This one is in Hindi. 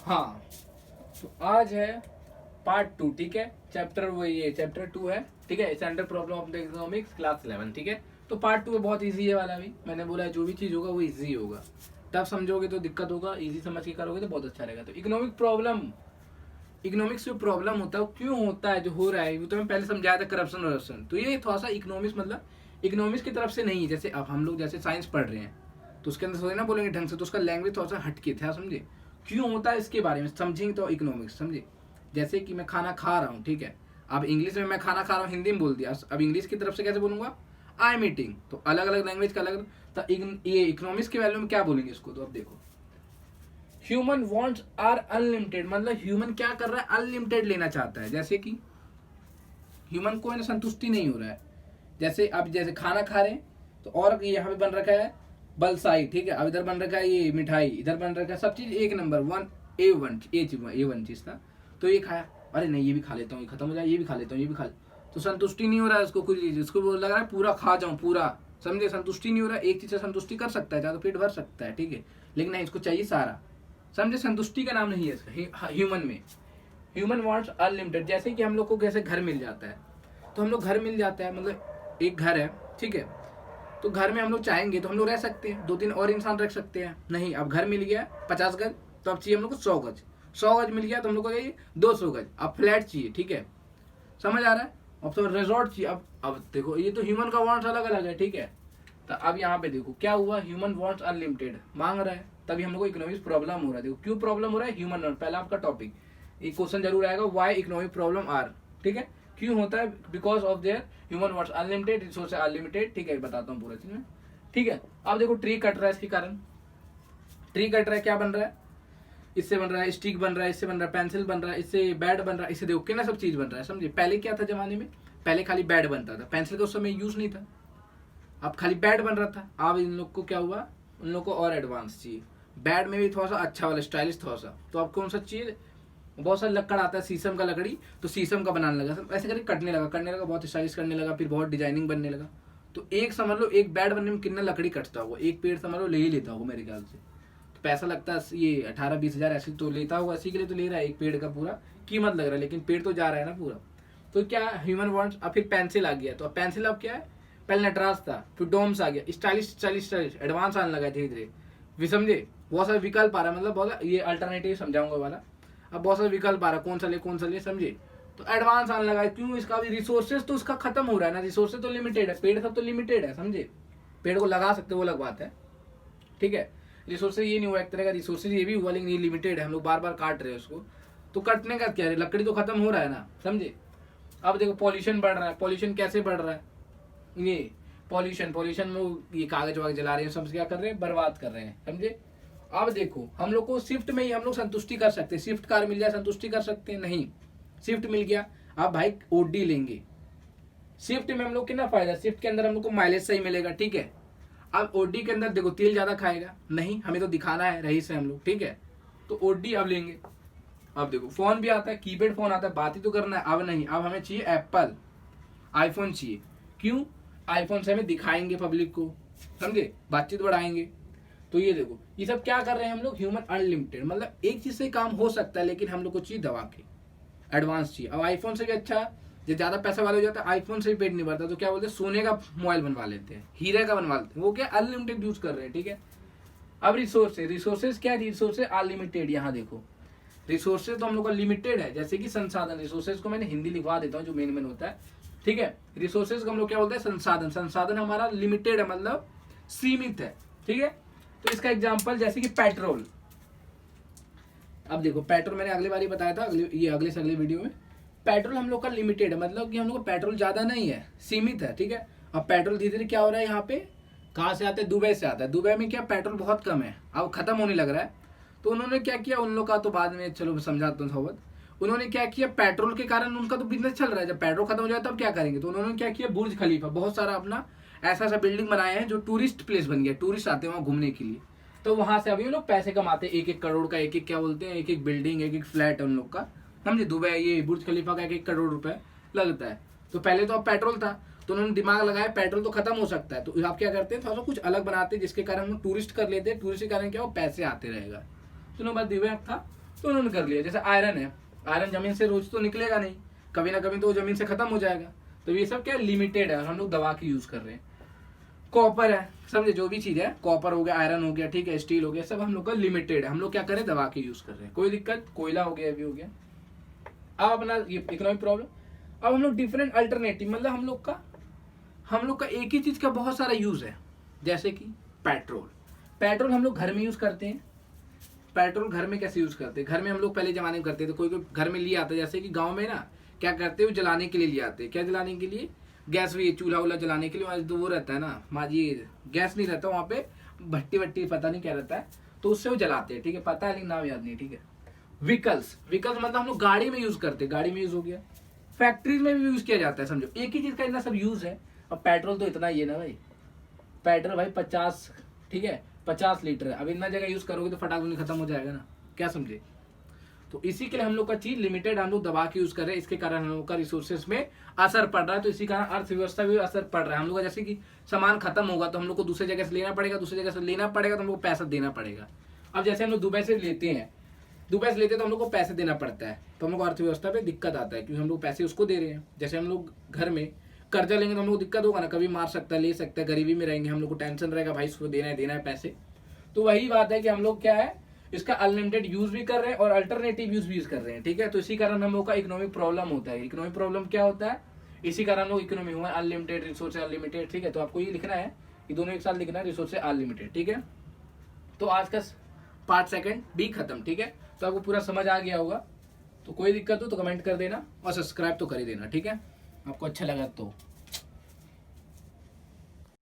हाँ, तो आज है पार्ट 2, ठीक है। चैप्टर 2 है, ठीक है। Standard problem of the economics class 11, ठीक है। तो पार्ट 2 है, बहुत इजी है वाला भी। मैंने बोला जो भी चीज़ होगा वो इजी होगा, तब समझोगे तो दिक्कत होगा, इजी समझ के करोगे तो बहुत अच्छा रहेगा। तो इकोनॉमिक्स जो प्रॉब्लम होता है वो क्यों होता है, जो हो रहा है वो तो मैं पहले समझाया था, करप्शन। तो ये थोड़ा सा इकोनॉमिक्स मतलब इकोनॉमिक्स की तरफ से नहीं है। जैसे अब हम लोग जैसे साइंस पढ़ रहे हैं तो उसके अंदर थोड़ी ना बोलेंगे ढंग से, तो उसका लैंग्वेज थोड़ा सा हटके था, समझे। क्यों होता है इसके बारे में समझेंगे तो इकोनॉमिक्स समझे। जैसे कि मैं खाना खा रहा हूँ, ठीक है। अब इंग्लिश में मैं खाना खा रहा हूँ, हिंदी में बोल दिया, अब इंग्लिश की तरफ से कैसे बोलूंगा, आई एम ईटिंग। तो अलग अलग लैंग्वेज का अलग। तो ये इकोनॉमिक्स के वैल्यू में क्या बोलेंगे इसको, तो अब देखो, ह्यूमन वांट्स आर अनलिमिटेड, मतलब ह्यूमन क्या कर रहा है, अनलिमिटेड लेना चाहता है। जैसे कि ह्यूमन को संतुष्टि नहीं हो रहा है। जैसे अब जैसे खाना खा रहे हैं तो और यहाँ पे बन रखा है बलसाई, ठीक है। अब इधर बन रखा है ये मिठाई, इधर बन रखा है सब चीज एक नंबर ए वन चीज था। तो ये खाया, अरे नहीं ये भी खा लेता हूँ, ये खत्म हो जाए, ये भी खा लेता हूँ, ये भी खा ले। तो संतुष्टि नहीं हो रहा है उसको, कुछ चीज उसको लग रहा है पूरा खा जाऊं पूरा, समझे। संतुष्टि नहीं हो रहा है, एक चीज से संतुष्टि कर सकता है, चाहे तो पेट भर सकता है, ठीक है। लेकिन नहीं, इसको चाहिए सारा, समझे। संतुष्टि का नाम नहीं है इसका ह्यूमन में। Human wants unlimited. जैसे कि हम लोग को कैसे घर मिल जाता है, तो हम लोग घर मिल जाता है, मतलब एक घर है, ठीक है। तो घर में हम लोग चाहेंगे तो हम लोग रह सकते हैं, 2-3 और इंसान रख सकते हैं। नहीं, अब घर मिल गया 50 गज, तो अब चाहिए हम लोग को 100 गज। 100 गज मिल गया तो हम लोग को चाहिए 200 गज। अब फ्लैट चाहिए, ठीक है, समझ आ रहा है। अब तो रिजॉर्ट चाहिए। अब देखो, ये तो ह्यूमन का वांट्स अलग अलग है, ठीक है। तो अब यहाँ पे देखो क्या हुआ, ह्यूमन वांट्स अनलिमिटेड मांग रहा है, तभी हम लोग को इकोनॉमिक प्रॉब्लम हो रहा है। देखो क्यों प्रॉब्लम हो रहा है, ह्यूमन वांट, पहला आपका टॉपिक, ये क्वेश्चन जरूर आएगा, व्हाई इकोनॉमिक प्रॉब्लम आर, ठीक है। क्यों होता है, because of their human wants unlimited, resource unlimited, ठीक है, बताता हूँ पूरा चीज में, ठीक है। अब देखो ट्री कट रहा है, इसके कारण ट्री कट रहा है, क्या बन रहा है, इससे बन रहा है स्टिक बन रहा है, इससे बन रहा है पेंसिल बन रहा है, इससे बैट बन रहा है, इससे देखो कितना सब चीज बन रहा है, समझे। पहले क्या था जमाने में, पहले खाली बैट बनता था, पेंसिल का उस समय यूज नहीं था, अब खाली बैट बन रहा था। अब इन लोग को क्या हुआ, उन लोग को और एडवांस चाहिए, बैट में भी थोड़ा सा अच्छा वाला स्टाइलिश थोड़ा सा। तो अब कौन सा चाहिए, बहुत सारा लकड़ आता है, शीशम का लकड़ी, तो शीशम का बनाने लगा, ऐसे करके करने लगा, बहुत स्टाइलिश करने लगा, फिर बहुत डिजाइनिंग बनने लगा। तो एक समझ लो, एक बैट बनने में कितना लकड़ी कटता होगा, एक पेड़ समझ लो ले ही लेता होगा मेरे ख्याल से। तो पैसा लगता है ये 18-20 हजार ऐसे तो लेता होगा, इसी के लिए तो ले रहा है, एक पेड़ का पूरा कीमत लग रहा है, लेकिन पेड़ तो जा रहा है ना पूरा। तो क्या ह्यूमन वांट्स। अब फिर पेंसिल आ गया, तो अब पेंसिल अब क्या है, पहले नटराज था, फिर डोम्स आ गया, स्टाइलिश एडवांस आने लगा धीरे धीरे, भी समझे। बहुत सारे विकल्प आ रहा है, मतलब बहुत ये अल्टरनेटिव समझाऊंगा वाला। अब बहुत सारे विकल्प आ रहा है, कौन सा ले समझे। तो एडवांस आने लगा है, क्यों, इसका भी रिसोर्सेज तो उसका खत्म हो रहा है ना, रिसोर्सेज तो लिमिटेड है, पेड़ सब तो लिमिटेड है, समझे। पेड़ को लगा सकते, वो अलग बात है, ठीक है। रिसोर्सेज ये नहीं हुआ, एक तरह का रिसोर्सेज ये भी हुआ, लेकिन ये लिमिटेड है, हम लोग बार बार काट रहे हैं उसको। तो कटने का क्या है, लकड़ी तो खत्म हो रहा है ना, समझे। अब देखो पॉल्यूशन बढ़ रहा है, पॉल्यूशन कैसे बढ़ रहा है, ये पॉल्यूशन में ये कागज वागज जला रहे हैं, सब क्या कर रहे हैं, बर्बाद कर रहे हैं, समझे। अब देखो हम लोग को शिफ्ट में ही हम लोग संतुष्टि कर सकते हैं, शिफ्ट कार मिल जाए संतुष्टि कर सकते हैं, नहीं, शिफ्ट मिल गया, अब भाई ओडी लेंगे। शिफ्ट में हम लोग कितना फायदा, शिफ्ट के अंदर हम लोग को माइलेज सही मिलेगा, ठीक है। अब ओडी के अंदर देखो तेल ज्यादा खाएगा नहीं, हमें तो दिखाना है रईस है हम लोग, ठीक है। तो ओडी अब लेंगे। अब देखो फोन भी आता है, कीपैड फोन आता है, बात ही तो करना है, अब नहीं, अब हमें चाहिए एप्पल आईफोन चाहिए। क्यों, आईफोन से हमें दिखाएंगे पब्लिक को, समझे, बातचीत बढ़ाएंगे। तो ये देखो ये सब क्या कर रहे हैं हम लोग, ह्यूमन अनलिमिटेड, मतलब एक चीज से काम हो सकता है, लेकिन हम लोग को चाहिए दबा के एडवांस चाहिए। अब आईफोन से भी अच्छा, जो ज्यादा पैसा वाले हो जाता है आईफोन से भी पेट नहीं भरता, तो क्या बोलते हैं, सोने का मोबाइल बनवा लेते हैं, हीरे का बनवा लेते हैं, वो क्या अनलिमिटेड यूज कर रहे हैं, ठीक है। अब रिसोर्सेज क्या, रिसोर्सेज अनलिमिटेड, यहाँ देखो रिसोर्सेज तो हम लोग का लिमिटेड है, जैसे कि संसाधन, रिसोर्सेज को मैंने हिंदी लिखवा देता हूँ जो मेन होता है, ठीक है। रिसोर्सेज को हम लोग क्या बोलते हैं, संसाधन हमारा लिमिटेड है, मतलब सीमित है, ठीक है। तो इसका एग्जांपल जैसे कि पेट्रोल। अब देखो पेट्रोल मैंने अगली बार बताया था, अगले से अगले वीडियो में, पेट्रोल हम लोग का लिमिटेड है, मतलब कि हम लोग का पेट्रोल ज्यादा नहीं है, सीमित है, ठीक है। अब पेट्रोल धीरे धीरे क्या हो रहा है, यहाँ पे कहाँ से आता है, दुबई से आता है, दुबई में क्या पेट्रोल बहुत कम है, अब खत्म होने लग रहा है। तो उन्होंने क्या किया, उन लोग का तो बाद में चलो समझाता हूँ थोड़ा। उन्होंने क्या किया, पेट्रोल के कारण उनका तो बिजनेस चल रहा है, जब पेट्रोल खत्म हो जाए तब क्या करेंगे, तो उन्होंने क्या किया, बुर्ज खलीफा बहुत सारा अपना ऐसा बिल्डिंग बनाए हैं जो टूरिस्ट प्लेस बन गया, टूरिस्ट आते हैं वहाँ घूमने के लिए। तो वहां से अभी लोग पैसे कमाते हैं, 1-1 करोड़ का, एक क्या बोलते हैं, एक बिल्डिंग, एक फ्लैट है उन लोग का, समझे। दुबई ये बुर्ज खलीफा का 1-1 करोड़ रुपए लगता है। तो पहले तो अब पेट्रोल था, तो उन्होंने दिमाग लगाया पेट्रोल तो खत्म हो सकता है, तो आप क्या करते हैं, थोड़ा सा कुछ अलग बनाते हैं जिसके कारण हम टूरिस्ट कर लेते हैं, टूरिस्ट के कारण क्या हो, पैसे आते रहेगा। तो बस दिमाग था, तो उन्होंने कर लिया। जैसे आयरन है, आयरन जमीन से रोज तो निकलेगा नहीं, कभी ना कभी तो वो जमीन से खत्म हो जाएगा। तो ये सब क्या लिमिटेड है, हम लोग दबा के यूज कर रहे हैं। कॉपर है, समझे, जो भी चीज है, कॉपर हो गया, आयरन हो गया, ठीक है, स्टील हो गया, सब हम लोग का लिमिटेड है, हम लोग क्या करें, दबा के यूज कर रहे हैं, कोई दिक्कत। कोयला हो गया, अभी हो गया। अब अपना ये इकोनॉमिक प्रॉब्लम। अब हम लोग डिफरेंट अल्टरनेटिव, मतलब हम लोग का एक ही चीज का बहुत सारा यूज है। जैसे कि पेट्रोल, पेट्रोल हम लोग घर में यूज करते हैं। पेट्रोल घर में कैसे यूज करते हैं, घर में हम लोग पहले जमाने में करते थे, कोई कोई घर में लिए आता है, जैसे कि गांव में ना क्या करते हैं, वो जलाने के लिए ले आते हैं। क्या जलाने के लिए, गैस, भी चूल्हा वूल्हा जलाने के लिए। वहाँ तो वो रहता है ना माजी, गैस नहीं रहता वहाँ पे, भट्टी वट्टी पता नहीं क्या रहता है, तो उससे वो जलाते हैं, ठीक है, पता है लेकिन नाम याद नहीं, ठीक है। व्हीकल्स, व्हीकल्स मतलब हम लोग गाड़ी में यूज करते हैं, गाड़ी में यूज हो गया। फैक्ट्रीज में भी यूज किया जाता है, समझो एक ही चीज का इतना सब यूज है। अब पेट्रोल तो इतना ही है ना भाई, पेट्रोल भाई 50, ठीक है, 50 लीटर है। अब इतना जगह यूज करोगे तो फटाक से खत्म हो जाएगा ना, क्या समझे। तो इसी के लिए हम लोग का चीज लिमिटेड, हम लोग दबा के यूज कर रहे हैं, इसके कारण हम लोग का रिसोर्सेज में असर पड़ रहा है। तो इसी कारण अर्थव्यवस्था भी असर पड़ रहा है हम लोग का। जैसे कि सामान खत्म होगा तो हम लोग को दूसरी जगह से लेना पड़ेगा, दूसरी जगह से लेना पड़ेगा तो हम लोग को पैसा देना पड़ेगा। अब जैसे हम लोग दुबई से लेते हैं, दुबई से लेते हैं तो हम लोग को पैसे देना पड़ता है, तो हम लोग को अर्थव्यवस्था पे दिक्कत आता है, क्योंकि हम लोग पैसे उसको दे रहे हैं। जैसे हम लोग घर में कर्जा लेंगे तो हम लोग को दिक्कत होगा ना, कभी मार सकता है, ले सकता है, गरीबी में रहेंगे, हम लोग को टेंशन रहेगा भाई इसको देना है पैसे। तो वही बात है कि हम लोग क्या है, इसका अनलिमिटेड यूज भी कर रहे हैं और अल्टरनेटिव यूज भी कर रहे हैं, ठीक है। तो इसी कारण हम लोग का इकोनॉमिक प्रॉब्लम होता है। इकोनॉमिक प्रॉब्लम क्या होता है, इसी कारण हम लोग इकोनॉमी हुआ अनलिमिटेड, रिसोर्स अनलिमिटेड, ठीक है। तो आपको ये लिखना है, ये दोनों एक साथ लिखना है, रिसोर्स अनलिमिटेड, ठीक है। तो आज का पार्ट सेकंड भी खत्म, ठीक है। तो आपको पूरा समझ आ गया होगा। तो कोई दिक्कत हो तो कमेंट कर देना और सब्सक्राइब तो कर ही देना, ठीक है, आपको अच्छा लगा तो।